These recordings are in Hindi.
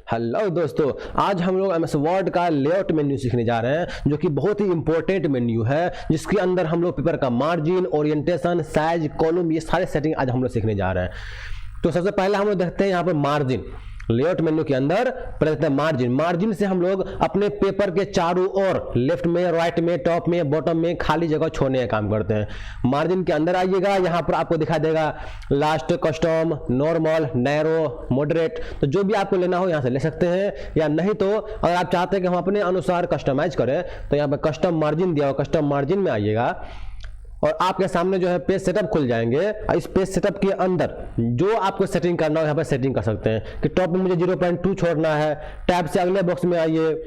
हेलो दोस्तों, आज हम लोग एमएस वर्ड का लेआउट मेन्यू सीखने जा रहे हैं, जो कि बहुत ही इंपॉर्टेंट मेन्यू है, जिसके अंदर हम लोग पेपर का मार्जिन, ओरिएंटेशन, साइज, कॉलम, ये सारे सेटिंग आज हम लोग सीखने जा रहे हैं। तो सबसे पहले हम लोग देखते हैं यहाँ पर मार्जिन। लेआउट मेन्यू के अंदर पहले देखते हैं मार्जिन। मार्जिन से हम लोग अपने पेपर के चारों ओर लेफ्ट में, राइट में, टॉप में, बॉटम में खाली जगह छोड़ने का काम करते हैं। मार्जिन के अंदर आइएगा, यहाँ पर आपको दिखा देगा last, custom, normal, narrow, moderate. तो जो भी आपको लेना हो यहाँ से ले सकते हैं, या नहीं तो अगर आप चाहते हैं कि हम अपने अनुसार कस्टमाइज करें तो यहाँ पर कस्टम मार्जिन दिया हो, कस्टम मार्जिन में आइएगा और आपके सामने जो है पेज सेटअप खुल जाएंगे। इस पेज सेटअप के अंदर जो आपको सेटिंग करना हो यहाँ पर सेटिंग कर सकते हैं कि टॉप में मुझे 0.2 छोड़ना है, टैब से अगले बॉक्स में आइए,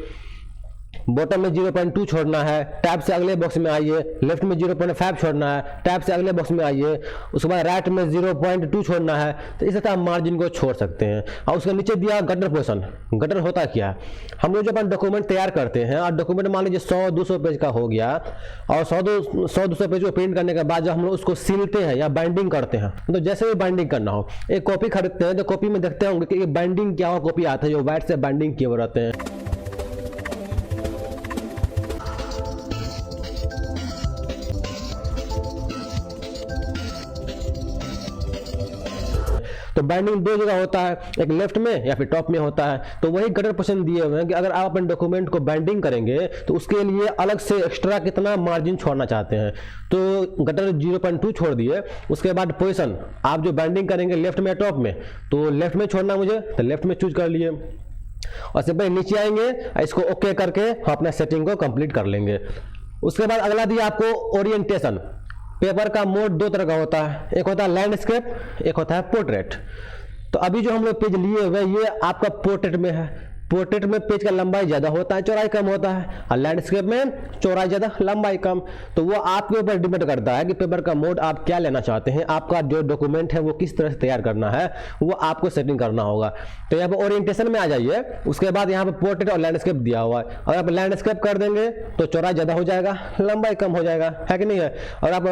बॉटम में 0.2 छोड़ना है, टैब से अगले बॉक्स में आइए, लेफ्ट में 0.5 छोड़ना है, टैब से अगले बॉक्स में आइए, उसके बाद राइट में 0.2 छोड़ना है। तो इस तरह आप मार्जिन को छोड़ सकते हैं। और उसके नीचे दिया गटर पोर्शन। गटर होता क्या है, हम लोग जो अपन डॉक्यूमेंट तैयार करते हैं और डॉक्यूमेंट मान लीजिए 100-200 पेज का हो गया, और 100-200 पेज को प्रिंट करने के बाद जब हम लोग उसको सिलते हैं या बाइंडिंग करते हैं, तो जैसे भी बाइंडिंग करना हो, एक कॉपी खरीदते हैं तो कॉपी में देखते होंगे कि बाइंडिंग क्या हुआ कॉपी आता है, जो वाइट से बाइंडिंग किए हुए रहते हैं। तो बाइंडिंग दो जगह होता है, एक लेफ्ट में या फिर टॉप में होता है। तो वही गटर पोर्शन दिए हुए हैं कि अगर आप अपने डॉक्यूमेंट को बाइंडिंग करेंगे तो उसके लिए अलग से एक्स्ट्रा कितना मार्जिन छोड़ना चाहते हैं। तो गटर 0.2 छोड़ दिए। उसके बाद पोजीशन आप जो बाइंडिंग करेंगे लेफ्ट में या टॉप में, तो लेफ्ट में छोड़ना मुझे, तो लेफ्ट में चूज कर लिए और सिंपल नीचे आएंगे, इसको ओके करके हम अपना सेटिंग को कंप्लीट कर लेंगे। उसके बाद अगला दिया आपको ओरिएंटेशन। पेपर का मोड दो तरह का होता है, एक होता है लैंडस्केप, एक होता है पोर्ट्रेट। तो अभी जो हम लोग पेज लिए हुए ये आपका पोर्ट्रेट में है। पोर्ट्रेट में पेज का लंबाई ज़्यादा होता है, चौड़ाई कम होता है, और लैंडस्केप में चौड़ाई ज़्यादा, लंबाई कम। तो वो आपके ऊपर डिपेंड करता है कि पेपर का मोड आप क्या लेना चाहते हैं, आपका जो डॉक्यूमेंट है वो किस तरह से तैयार करना है, वो आपको सेटिंग करना होगा। तो यहाँ पर ओरिएंटेशन में आ जाइए। उसके बाद यहाँ पर पोर्ट्रेट और लैंडस्केप दिया हुआ है। अगर आप लैंडस्केप कर देंगे तो चौड़ाई ज़्यादा हो जाएगा, लंबाई कम हो जाएगा, है कि नहीं है। और आप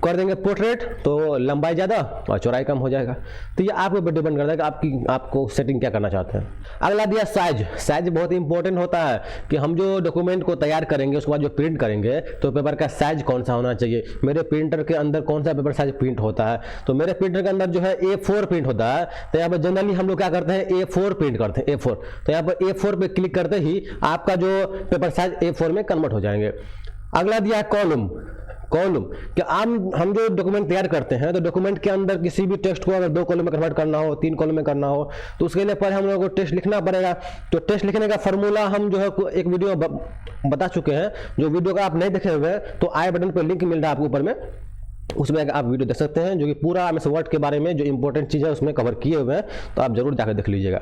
कर देंगे पोर्ट्रेट तो लंबाई ज़्यादा और चौड़ाई कम हो जाएगा। तो ये आपके ऊपर डिपेंड करता है कि आपको सेटिंग क्या करना चाहते हैं। अगला दिया साइज बहुत इंपॉर्टेंट होता है कि हम जो डॉक्यूमेंट को तैयार करेंगे उसके बाद जो प्रिंट करेंगे तो पेपर का साइज कौन सा होना चाहिए। मेरे प्रिंटर के अंदर कौन सा पेपर साइज प्रिंट होता है, तो मेरे प्रिंटर के अंदर जो है A4 प्रिंट होता है। तो यहाँ पर जनरली हम लोग क्या करते हैं, A4 प्रिंट करते हैं, A4। तो यहाँ पर A4 पे क्लिक करते ही आपका जो पेपर साइज A4 में कन्वर्ट हो जाएंगे। अगला दिया है कॉलम। कि हम जो डॉक्यूमेंट तैयार करते हैं तो डॉक्यूमेंट के अंदर किसी भी टेक्स्ट को अगर 2 कॉलम में कन्वर्ट करना हो, 3 कॉलम में करना हो, तो उसके लिए पहले हम लोगों को टेक्स्ट लिखना पड़ेगा। तो टेक्स्ट लिखने का फॉर्मूला हम जो है एक वीडियो बता चुके हैं। जो वीडियो का आप नहीं देखे हुए तो आई बटन पर लिंक मिल रहा है आपको ऊपर में, उसमें आप वीडियो देख सकते हैं, जो कि पूरा एमएस वर्ड के बारे में जो इंपॉर्टेंट चीज़ है उसमें कवर किए हुए हैं। तो आप जरूर जाकर देख लीजिएगा।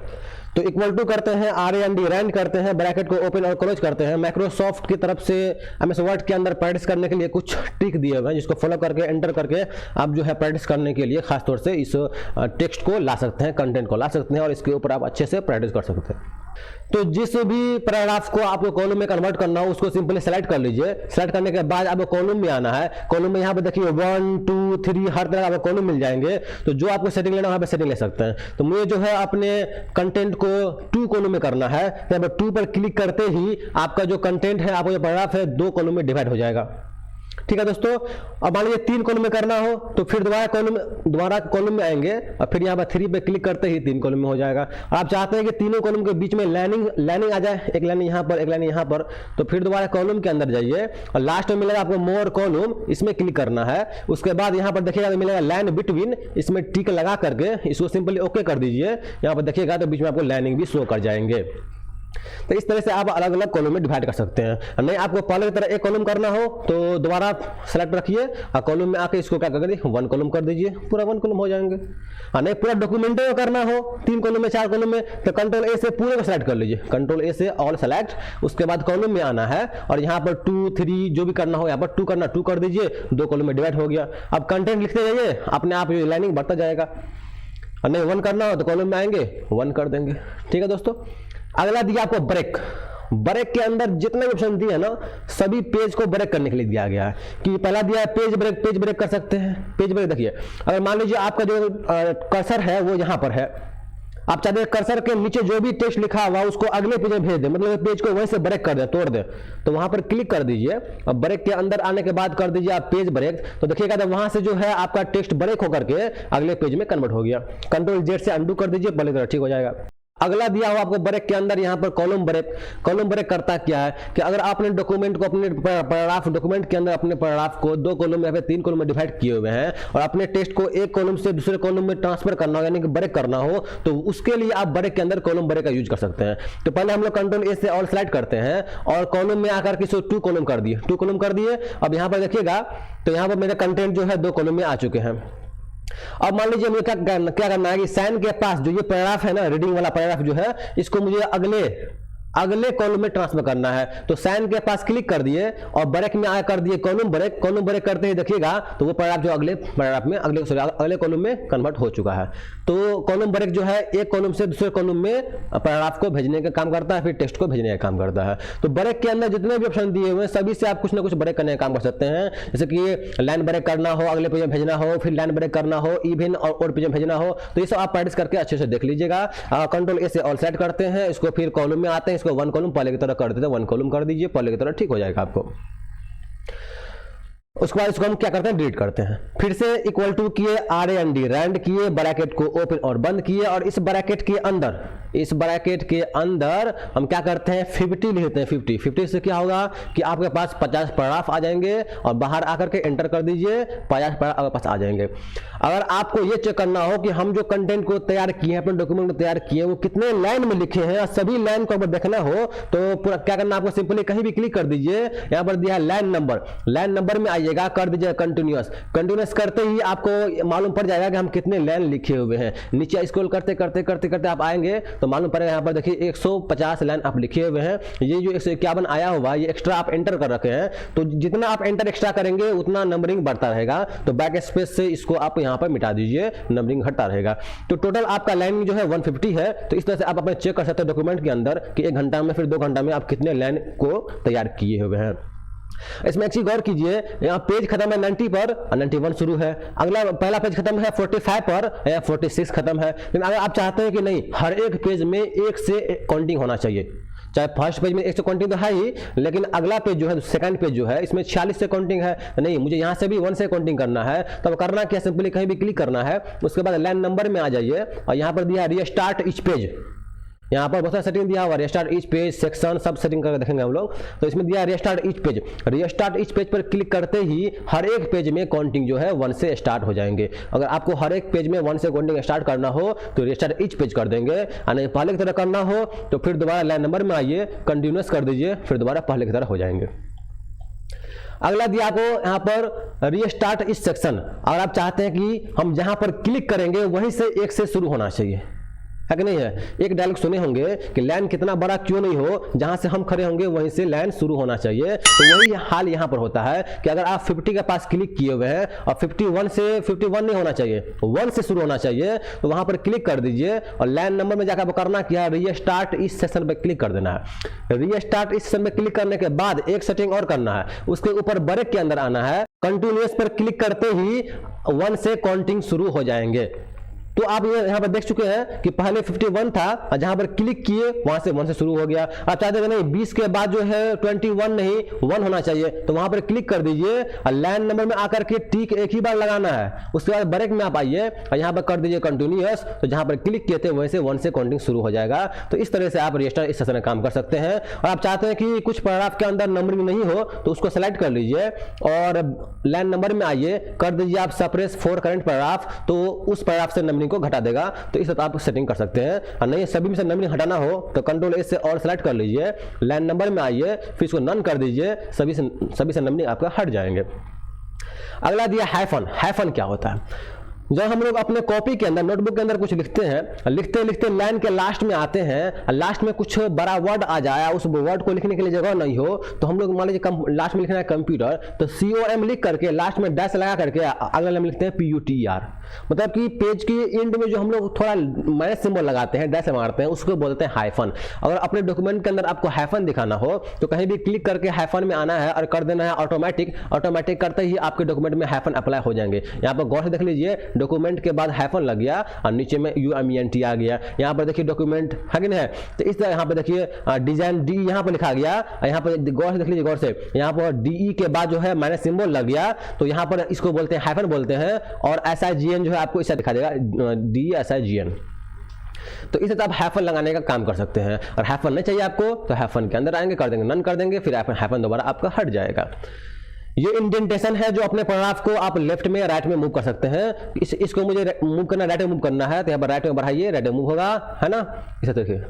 तो इक्वल टू करते हैं, RAND रैंड करते हैं, ब्रैकेट को ओपन और क्लोज करते हैं। माइक्रोसॉफ्ट की तरफ से एमएस वर्ड के अंदर प्रैक्टिस करने के लिए कुछ ट्रिक दिए हुए हैं, जिसको फॉलो करके एंटर करके आप जो है प्रैक्टिस करने के लिए खासतौर से इस टेक्स्ट को ला सकते हैं, कंटेंट को ला सकते हैं, और इसके ऊपर आप अच्छे से प्रैक्टिस कर सकते हैं। तो जिस भी पैराग्राफ को आपको कॉलम में कन्वर्ट करना हो उसको सिंपली सेलेक्ट कर लीजिए। सेलेक्ट करने के बाद आपको कॉलम में आना है। कॉलम में यहाँ पे देखिए 1, 2, 3 हर तरह आपको कॉलम मिल जाएंगे। तो जो आपको सेटिंग लेना है वहाँ पे सेटिंग ले सकते हैं। तो मुझे जो है अपने कंटेंट को 2 कॉलम में करना है। यहाँ पर 2 पर क्लिक करते ही आपका जो कंटेंट है, आपका जो पैराग्राफ है, 2 कॉलम में डिवाइड हो जाएगा। ठीक है दोस्तों। अब मान लीजिए 3 कॉलम में करना हो तो फिर दोबारा कॉलम में आएंगे और फिर यहाँ पर 3 पे क्लिक करते ही 3 कॉलम में हो जाएगा। और आप चाहते हैं कि तीनों कॉलम के बीच में लाइनिंग आ जाए, एक लाइन यहाँ पर, एक लाइन यहाँ पर, तो फिर दोबारा कॉलम के अंदर जाइए और लास्ट में मिलेगा आपको मोर कॉलम, इसमें क्लिक करना है। उसके बाद यहाँ पर देखिएगा मिलेगा लाइन बिटवीन, इसमें टिक लगा करके इसको सिंपली ओके कर दीजिए। यहाँ पर देखिएगा तो बीच में आपको लाइनिंग भी शो कर जाएंगे। तो इस तरह से आप अलग अलग कॉलम में डिवाइड कर सकते हैं। नहीं आपको पहले की तरह एक कॉलम करना हो तो दोबारा सेलेक्ट रखिए और कॉलम में आके इसको क्या कर दीजिए, 1 कॉलम कर दीजिए, पूरा 1 कॉलम हो जाएंगे। नहीं पूरा डॉक्यूमेंट में करना हो 3 कॉलम में, 4 कॉलम में, तो कंट्रोल A से पूरे को सेलेक्ट कर लीजिए, कंट्रोल A से ऑल सेलेक्ट। उसके बाद कॉलम में आना है और यहाँ पर 2, 3 जो भी करना हो, यहाँ पर 2 करना 2 कर दीजिए, 2 कॉलम में डिवाइड हो गया। अब कंटेंट लिखते जाइए, अपने आप ये लाइनिंग बढ़ता जाएगा। और नहीं 1 करना हो तो कॉलम में आएंगे 1 कर देंगे। ठीक है दोस्तों। अगला दिया आपको ब्रेक। ब्रेक के अंदर जितने भी ऑप्शन दिए हैं ना, सभी पेज को ब्रेक करने के लिए दिया गया है। कि पहला दिया है पेज ब्रेक कर सकते हैं। पेज ब्रेक देखिए, अगर मान लीजिए आपका जो कर्सर है वो यहाँ पर है, आप चाहते हैं कर्सर के नीचे जो भी टेक्स्ट लिखा हुआ उसको अगले पेज में भेज दें, मतलब पेज को वहीं से ब्रेक कर दें, तोड़ दें, तो वहां पर क्लिक कर दीजिए। अब ब्रेक के अंदर आने के बाद कर दीजिए आप पेज ब्रेक, तो देखिएगा तो वहां से जो है आपका टेक्स्ट ब्रेक होकर के अगले पेज में कन्वर्ट हो गया। कंट्रोल जेड से अंडू कर दीजिए, पहले तरह ठीक हो जाएगा। अगला दिया हुआ आपको ब्रेक के अंदर यहाँ पर कॉलम ब्रेक। कॉलम ब्रेक करता क्या है कि अगर आपने डॉक्यूमेंट को अपने पैराग्राफ डॉक्यूमेंट के अंदर अपने पैराग्राफ को 2 कॉलम या फिर 3 कॉलम में डिवाइड किए हुए हैं और अपने टेक्स्ट को एक कॉलम से दूसरे कॉलम में ट्रांसफर करना हो यानी कि ब्रेक करना हो, तो उसके लिए आप ब्रेक के अंदर कॉलम ब्रेक का यूज कर सकते हैं। तो पहले हम लोग कंट्रोल ए से ऑल सेलेक्ट करते हैं और कॉलम में आकर के 2 कॉलम कर दिए, 2 कॉलम कर दिए। अब यहाँ पर देखिएगा तो यहाँ पर मेरा कंटेंट जो है 2 कॉलम में आ चुके हैं। अब मान लीजिए मुझे क्या करना है कि साइन के पास जो ये पैराग्राफ है ना, रीडिंग वाला पैराग्राफ जो है, इसको मुझे अगले कॉलम में ट्रांसफर करना है। तो साइन के पास क्लिक कर दिए और ब्रेक में आया कर दिए कॉलम ब्रेक। कॉलम ब्रेक करते ही देखिएगा तो वो पैराग्राफ जो अगले पैराग्राफ में अगले कॉलम में कन्वर्ट हो चुका है। तो कॉलम ब्रेक जो है एक कॉलम से दूसरे कॉलम में पैराग्राफ को भेजने का काम करता है, फिर टेक्स्ट को भेजने का काम करता है। तो ब्रेक के अंदर जितने भी ऑप्शन दिए हुए हैं सभी से आप कुछ ना कुछ ब्रेक करने का काम कर सकते हैं, जैसे कि लाइन ब्रेक करना हो, अगले पेज में भेजना हो, फिर लाइन ब्रेक करना हो, इवन और पेज में भेजना हो। तो ये सब आप प्रैक्टिस करके अच्छे से देख लीजिएगा। कंट्रोल ए से ऑल सेट करते हैं, इसको फिर कॉलम में आते हैं, इसको 1 कॉलम पहले की तरह कर देते हैं, 1 कॉलम कर दीजिए, पहले की तरह ठीक हो जाएगा आपको। उसके बाद इसको हम क्या करते हैं, डिलीट करते हैं। फिर से इक्वल टू किए, RAND रैंड किए, ब्रैकेट को ओपन और बंद किए और इस ब्रैकेट के अंदर हम क्या करते हैं 50 लिखते हैं। 50 से क्या होगा कि आपके पास 50 पैराग्राफ आ जाएंगे और बाहर आकर के एंटर कर दीजिए, 50 पैराग्राफ आपके पास आ जाएंगे। अगर आपको ये चेक करना हो कि हम जो कंटेंट को तैयार किए हैं, अपने डॉक्यूमेंट को तैयार किए वो कितने लाइन में लिखे हैं और सभी लाइन को अगर देखना हो तो पूरा क्या करना, आपको सिंपली कहीं भी क्लिक कर दीजिए, यहाँ पर दिया है लाइन नंबर में आइएगा, कर दीजिए कंटिन्यूअस करते ही आपको मालूम पड़ जाएगा कि हम कितने लाइन लिखे हुए हैं। नीचे स्क्रॉल करते करते आप आएंगे तो मालूम पड़ेगा, यहाँ पर देखिए 150 लाइन आप लिखे हुए हैं। ये जो 151 आया हुआ ये एक्स्ट्रा आप एंटर कर रखे हैं, तो जितना आप एंटर एक्स्ट्रा करेंगे उतना नंबरिंग बढ़ता रहेगा। तो बैक स्पेस से इसको आप यहाँ पर मिटा दीजिए, नंबरिंग घटता रहेगा। तो टोटल आपका लाइन जो है 150 है। तो इस तरह से आप अपने चेक कर सकते हैं डॉक्यूमेंट के अंदर कि 1 घंटा में फिर 2 घंटा में आप कितने लाइन को तैयार किए हुए हैं। इसमें एक चीज गौर कीजिए, यहाँ पेज खत्म है 90 पर और 91 शुरू है। अगला पहला पेज खत्म है 45 पर, 46 खत्म है। लेकिन अगर आप चाहते हैं कि नहीं हर एक पेज में 1 से काउंटिंग होना चाहिए, चाहे फर्स्ट पेज में 1 से काउंटिंग तो है ही, लेकिन अगला पेज जो है सेकंड पेज जो है इसमें 46 से काउंटिंग है, नहीं मुझे यहाँ से भी 1 से काउंटिंग करना है। तब करना क्या, सिंपली कहीं भी क्लिक करना है, उसके बाद लाइन नंबर में आ जाइए और यहाँ पर दिया रीस्टार्ट ईच पेज। यहाँ पर बहुत सारा सेटिंग दिया हुआ, रीस्टार्ट ईच पेज, सेक्शन सब सेटिंग करके देखेंगे हम लोग। तो इसमें दिया restart each page. Restart each page पर क्लिक करते ही हर एक पेज में काउंटिंग जो है 1 से स्टार्ट हो जाएंगे। अगर आपको हर एक पेज में 1 से काउंटिंग स्टार्ट करना हो तो रीस्टार्ट ईच पेज कर देंगे, और नहीं पहले की तरह करना हो तो फिर दोबारा लाइन नंबर में आइए, कंटिन्यूअस कर दीजिए, फिर दोबारा पहले की तरह हो जाएंगे। अगला दिया आपको यहाँ पर रीस्टार्ट ईच सेक्शन। अगर आप चाहते हैं कि हम जहाँ पर क्लिक करेंगे वहीं से 1 से शुरू होना चाहिए, है कि नहीं है। एक डायलॉग सुने होंगे कि लाइन कितना बड़ा क्यों नहीं हो, जहां से हम खड़े होंगे वहीं से लाइन शुरू होना चाहिए। तो वही हाल यहां पर होता है कि अगर आप 50 के पास क्लिक किए हुए हैं और 51 से 51 नहीं होना चाहिए, 1 से शुरू होना चाहिए, तो वहां पर क्लिक कर दीजिए और लाइन नंबर में जाकर करना क्या है, रीस्टार्ट इस सेशन पर क्लिक कर देना है। रीस्टार्ट इस सेशन में क्लिक करने के बाद एक सेटिंग और करना है, उसके ऊपर ब्रेक के अंदर आना है, कंटिन्यूअस पर क्लिक करते ही 1 से काउंटिंग शुरू हो जाएंगे। तो आप ये यहाँ पर देख चुके हैं कि पहले 51 था, जहां पर क्लिक किए वहां से 1 से शुरू हो गया। आप चाहते हैं नहीं 20 के बाद जो है 21 नहीं 1 होना चाहिए, तो वहां पर क्लिक कर दीजिए और लाइन नंबर में आकर के टिक एक ही बार लगाना है। उसके बाद ब्रेक में आप आइए और यहाँ पर कर दीजिए कंटिन्यूअस, तो जहां पर क्लिक किए थे वहीं से 1 से काउंटिंग शुरू हो जाएगा। तो इस तरह से आप रजिस्टर इस सेशन में काम कर सकते हैं। और आप चाहते हैं कि कुछ पैराग्राफ के अंदर नंबरिंग नहीं हो तो उसको सेलेक्ट कर लीजिए और लाइन नंबर में आइए, कर दीजिए आप सप्रेस फॉर करंट पैराग्राफ, तो उस पैराग्राफ से नंबरिंग को घटा देगा। तो इस तरह आप सेटिंग कर सकते हैं। और नहीं सभी में से नंबरिंग हटाना हो तो कंट्रोल ए से और सेलेक्ट कर लीजिए, लाइन नंबर में आइए, फिर इसको नन कर दीजिए, सभी से नंबरिंग आपका हट जाएंगे। अगला दिया हाइफन। हाइफन क्या होता है, जब हम लोग अपने कॉपी के अंदर नोटबुक के अंदर कुछ लिखते हैं, लिखते लिखते लाइन के लास्ट में आते हैं, लास्ट में कुछ बड़ा वर्ड आ जाए, उस वर्ड को लिखने के लिए जगह नहीं हो, तो हम लोग मान लीजिए लास्ट में लिखना है कंप्यूटर, तो COM लिख करके लास्ट में डैश लगा करके अगला लाइन लिखते हैं PUTER। मतलब कि पेज की एंड में जो हम लोग थोड़ा माइनस सिंबल लगाते हैं, डैश मारते हैं, उसको बोलते हैं हाइफन। अगर अपने डॉक्यूमेंट के अंदर आपको हाइफन दिखाना हो तो कहीं भी क्लिक करके हाइफन में आना है और कर देना है ऑटोमेटिक। ऑटोमेटिक करते ही आपके डॉक्यूमेंट में हाइफन अप्लाई हो जाएंगे। यहाँ पर गौर से देख लीजिए, डॉक्यूमेंट के बाद हाइफन लग गया और नीचे में UMENT आ गया। यहाँ पर देखिए डॉक्यूमेंट है कि नहीं है, तो इस तरह यहाँ पे देखिए डिजाइन डी यहाँ पर लिखा गया, यहाँ पर गौर से देख लीजिए, गौर से यहाँ पर DE के बाद जो है माइनस सिंबल लग गया, तो यहाँ पर इसको बोलते हैं हाइफन बोलते हैं, और SIGN जो है आपको इसे दिखा देगा DE SIGN। तो इसे तो आप हाइफन लगाने का काम कर सकते हैं, और हाइफन नहीं चाहिए आपको तो हाइफन के अंदर आएंगे, कर देंगे नन कर देंगे, फिर हाइफन दोबारा आपका हट जाएगा। ये इंडेंटेशन है जो अपने पैराग्राफ को आप लेफ्ट में या राइट में मूव कर सकते हैं। इसको मुझे मूव करना, राइट में मूव करना है, तो यहाँ पर राइट में बढ़ाइए, राइट में मूव होगा, है ना। इसे देखिए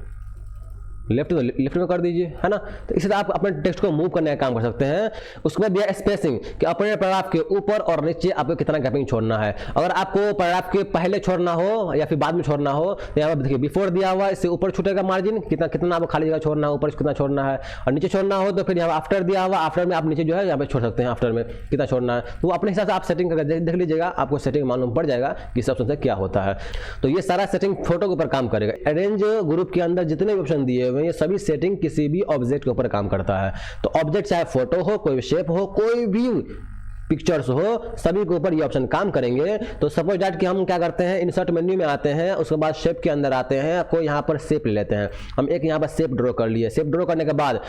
लेफ्ट में कर दीजिए, है ना। तो इसे आप अपने टेक्स्ट को मूव करने का काम कर सकते हैं। उसके बाद दिया स्पेसिंग कि अपने पैराग्राफ के ऊपर और नीचे आपको कितना गैपिंग छोड़ना है। अगर आपको पैराग्राफ के पहले छोड़ना हो या फिर बाद में छोड़ना हो, तो यहाँ पर देखिए बिफोर दिया हुआ, इससे ऊपर छूटेगा मार्जिन, कितना आपको खाली जगह छोड़ना है, ऊपर कितना छोड़ना है, और नीचे छोड़ना हो तो फिर यहाँ आफ्टर दिया हुआ, आफ्टर में आप नीचे जो है यहाँ पे छोड़ सकते हैं, आफ्टर में कितना छोड़ना है। तो वो अपने हिसाब से आप सेटिंग करके देख लीजिएगा, आपको सेटिंग मालूम पड़ जाएगा कि इस ऑप्शन से क्या होता है। तो ये सारा सेटिंग फोटो के ऊपर काम करेगा। अरेंज ग्रुप के अंदर जितने भी ऑप्शन दिए हुए हैं, ये सभी सेटिंग किसी भी ऑब्जेक्ट के ऊपर काम करता है। तो ऑब्जेक्ट चाहे फोटो हो, कोई शेप हो, कोई भी पिक्चर्स हो, सभी के ऊपर ये ऑप्शन काम करेंगे। तो सपोज दैट कि हम क्या करते हैं, इंसर्ट मेन्यू में आते हैं, उसके बाद शेप के अंदर आते हैं, कोई यहाँ पर शेप ले लेते हैं, हम एक यहाँ पर शेप ड्रॉ कर लिए। शेप ड्रॉ करने के बाद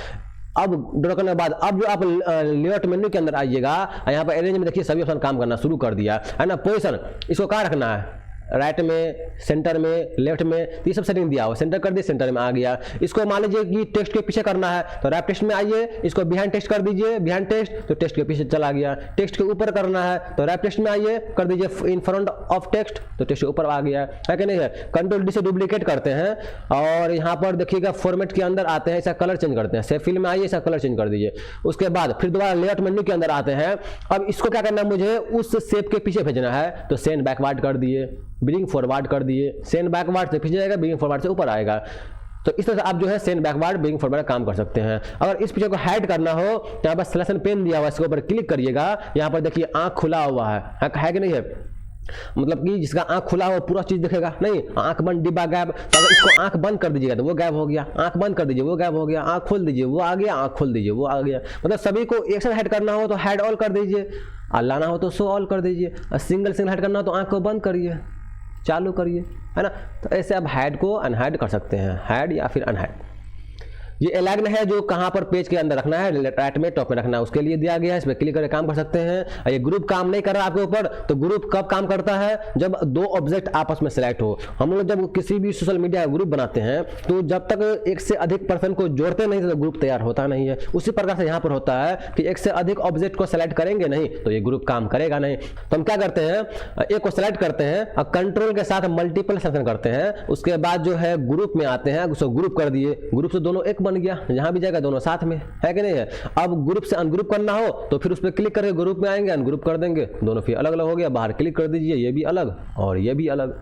अब जो आप लेआउट मेन्यू के अंदर आइएगा, यहाँ पर अरेंज में देखिए सभी ऑप्शन काम करना शुरू कर दिया है ना। पोजीशन इसको कहाँ रखना है, राइट में, सेंटर में, लेफ्ट में, तो ये सब सेटिंग दिया हुआ, सेंटर कर दिए, सेंटर में आ गया। इसको मान लीजिए कि टेक्स्ट के पीछे करना है, तो रैप टेक्स्ट में आइए, इसको बिहाइंड टेक्स्ट कर दीजिए, बिहाइंड टेक्स्ट, तो टेक्स्ट के पीछे चला गया। टेक्स्ट के ऊपर करना है तो रैप टेक्स्ट में आइए, कर दीजिए इन फ्रंट ऑफ टेक्स्ट, तो टेक्स्ट के ऊपर आ गया, है कि नहीं है। कंट्रोल डी से डुप्लीकेट करते हैं, और यहाँ पर देखिएगा फॉर्मेट के अंदर आते हैं, ऐसा कलर चेंज करते हैं, सेव फिल में आइए, ऐसा कलर चेंज कर दीजिए। उसके बाद फिर दोबारा लेआउट मेन्यू के अंदर आते हैं। अब इसको क्या करना है, मुझे उस शेप के पीछे भेजना है, तो सेंड बैकवर्ड कर दिए, ब्रिंग फॉरवर्ड कर दिए, सेंड बैकवर्ड से पीछे जाएगा, ब्रिंग फॉरवर्ड से ऊपर आएगा। तो इस तरह से आप जो है सेंड बैकवर्ड, ब्रिंग फॉरवर्ड काम कर सकते हैं। अगर इस पिक्चर को हाइड करना हो तो यहाँ पर सिलेक्शन पेन दिया हुआ है, इसके ऊपर क्लिक करिएगा। यहाँ पर देखिए आंख खुला हुआ है कि नहीं है, मतलब कि जिसका आंख खुला हो पूरा चीज दिखेगा, नहीं आंख बंद डिब्बा गायब। तो अगर इसको आंख बंद कर दीजिएगा तो वो गायब हो गया, आंख बंद कर दीजिए वो गायब हो गया, आंख खोल दीजिए वो आ गया, आंख खोल दीजिए वो आ गया। मतलब सभी को एक साथ हाइड करना हो तो हाइड ऑल कर दीजिए, और लाना हो तो शो ऑल कर दीजिए, और सिंगल हाइड करना हो तो आंख को बंद करिए, चालू करिए, है ना। तो ऐसे आप हाइड को अनहाइड कर सकते हैं, हाइड या फिर अनहाइड। ये एलाइन है जो कहाँ पर पेज के अंदर रखना है, राइट में, टॉप में रखना है, उसके लिए दिया गया है। इस पर क्लिक करके काम कर सकते हैं। ये ग्रुप काम नहीं कर रहा आपके ऊपर, तो ग्रुप कब काम करता है, जब दो ऑब्जेक्ट आपस में सेलेक्ट हो। हम लोग जब किसी भी सोशल मीडिया ग्रुप बनाते हैं तो जब तक एक से अधिक पर्सन को जोड़ते नहीं तो ग्रुप तैयार होता नहीं है। उसी प्रकार से यहाँ पर होता है कि एक से अधिक ऑब्जेक्ट को सेलेक्ट करेंगे नहीं तो ये ग्रुप काम करेगा नहीं। तो हम क्या करते हैं, एक को सेलेक्ट करते हैं और कंट्रोल के साथ मल्टीपल सेलेक्शन करते हैं। उसके बाद जो है ग्रुप में आते हैं, उसको ग्रुप कर दिए, ग्रुप से दोनों एक बन गया, जहां भी जाएगा दोनों साथ में, है कि नहीं है। अब ग्रुप से अनग्रुप करना हो तो फिर उस पर क्लिक करके ग्रुप में आएंगे, अनग्रुप कर देंगे, दोनों फिर अलग अलग हो गया। बाहर क्लिक कर दीजिए, ये भी अलग और ये भी अलग।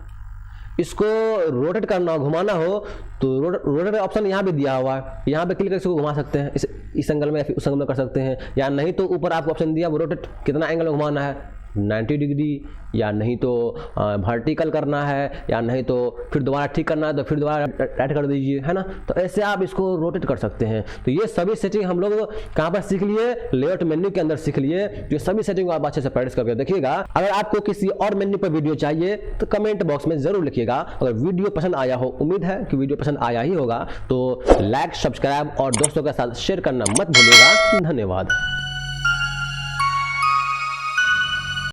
इसको रोटेट करना हो, घुमाना हो तो रोटेट ऑप्शन यहाँ भी दिया हुआ है, यहाँ पे क्लिक करके इसको घुमा सकते हैं, इस एंगल में या फिर उस एंगल में कर सकते हैं। या नहीं तो ऊपर आपको ऑप्शन दिया वो रोटेट, कितना एंगल में घुमाना है, 90 डिग्री, या नहीं तो वर्टिकल करना है, या नहीं तो फिर दोबारा ठीक करना है तो फिर दोबारा राइट कर दीजिए, है ना। तो ऐसे आप इसको रोटेट कर सकते हैं। तो ये सभी सेटिंग हम लोग कहाँ पर सीख लिए, लेआउट मेन्यू के अंदर सीख लिए। जो सभी सेटिंग आप अच्छे से प्रैक्टिस करके देखिएगा। अगर आपको किसी और मेन्यू पर वीडियो चाहिए तो कमेंट बॉक्स में जरूर लिखिएगा। अगर वीडियो पसंद आया हो, उम्मीद है कि वीडियो पसंद आया ही होगा, तो लाइक, सब्सक्राइब और दोस्तों के साथ शेयर करना मत भूलिएगा। धन्यवाद।